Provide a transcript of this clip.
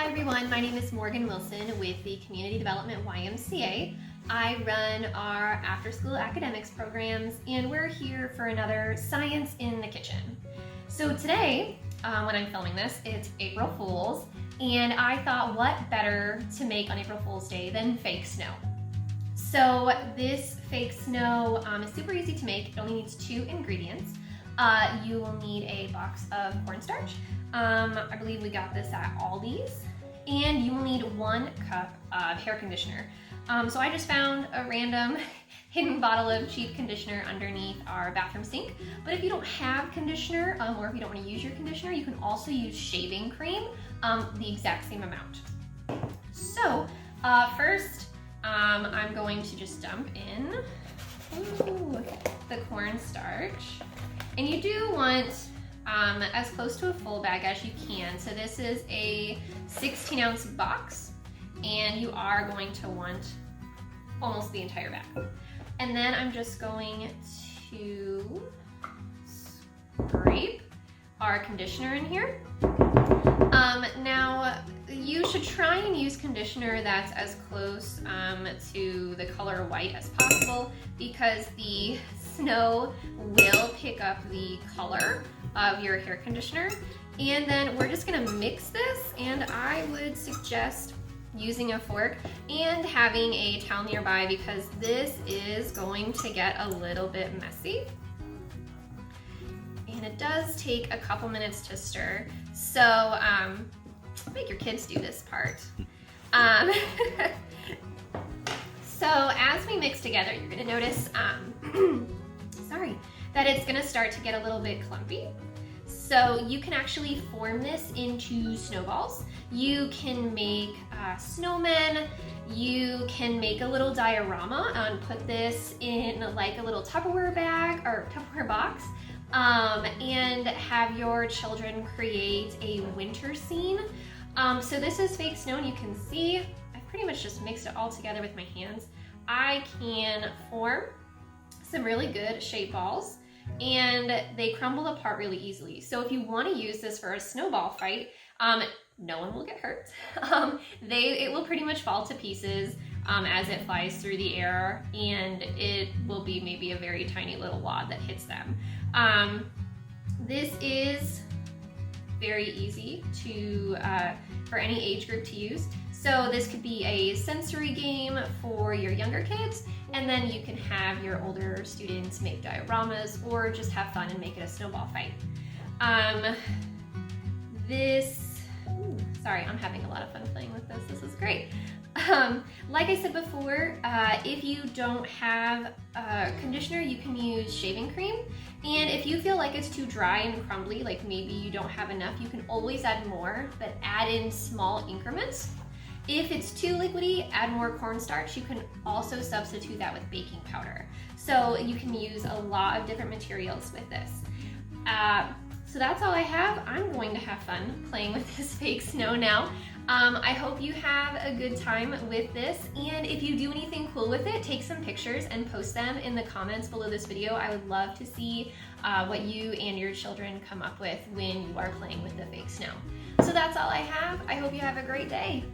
Hi everyone, my name is Morgan Wilson with the Community Development YMCA. I run our after-school academics programs and we're here for another Science in the Kitchen. So today, when I'm filming this, it's April Fool's and I thought what better to make on April Fool's Day than fake snow. So this fake snow is super easy to make. It only needs 2 ingredients. You will need a box of cornstarch. I believe we got this at Aldi's. And you will need 1 cup of hair conditioner. So I just found a random hidden bottle of cheap conditioner underneath our bathroom sink. But if you don't have conditioner, or if you don't want to use your conditioner, you can also use shaving cream, the exact same amount. So first, I'm going to just dump in the cornstarch. And you do want as close to a full bag as you can. So this is a 16-ounce box, and you are going to want almost the entire bag. And then I'm just going to scrape our conditioner in here. Now, you should try and use conditioner that's as close to the color white as possible, because the snow will pick up the color of your hair conditioner. And then we're just gonna mix this, and I would suggest using a fork and having a towel nearby because this is going to get a little bit messy. And it does take a couple minutes to stir. So make your kids do this part. So as we mix together, you're gonna notice, that it's gonna start to get a little bit clumpy. So you can actually form this into snowballs. You can make snowmen. You can make a little diorama and put this in like a little Tupperware bag or Tupperware box, and have your children create a winter scene. So this is fake snow, and you can see I've pretty much just mixed it all together with my hands. I can form some really good shape balls, and they crumble apart really easily. So if you want to use this for a snowball fight, no one will get hurt. It will pretty much fall to pieces as it flies through the air, and it will be maybe a very tiny little wad that hits them. This is very easy to for any age group to use. So this could be a sensory game for your younger kids, and then you can have your older students make dioramas or just have fun and make it a snowball fight. Sorry, I'm having a lot of fun playing with this. This is great. Like I said before, if you don't have conditioner, you can use shaving cream. And if you feel like it's too dry and crumbly, like maybe you don't have enough, you can always add more, but add in small increments. If it's too liquidy, add more cornstarch. You can also substitute that with baking powder. So you can use a lot of different materials with this. So that's all I have. I'm going to have fun playing with this fake snow now. I hope you have a good time with this, and if you do anything cool with it, take some pictures and post them in the comments below this video. I would love to see what you and your children come up with when you are playing with the fake snow. So that's all I have. I hope you have a great day.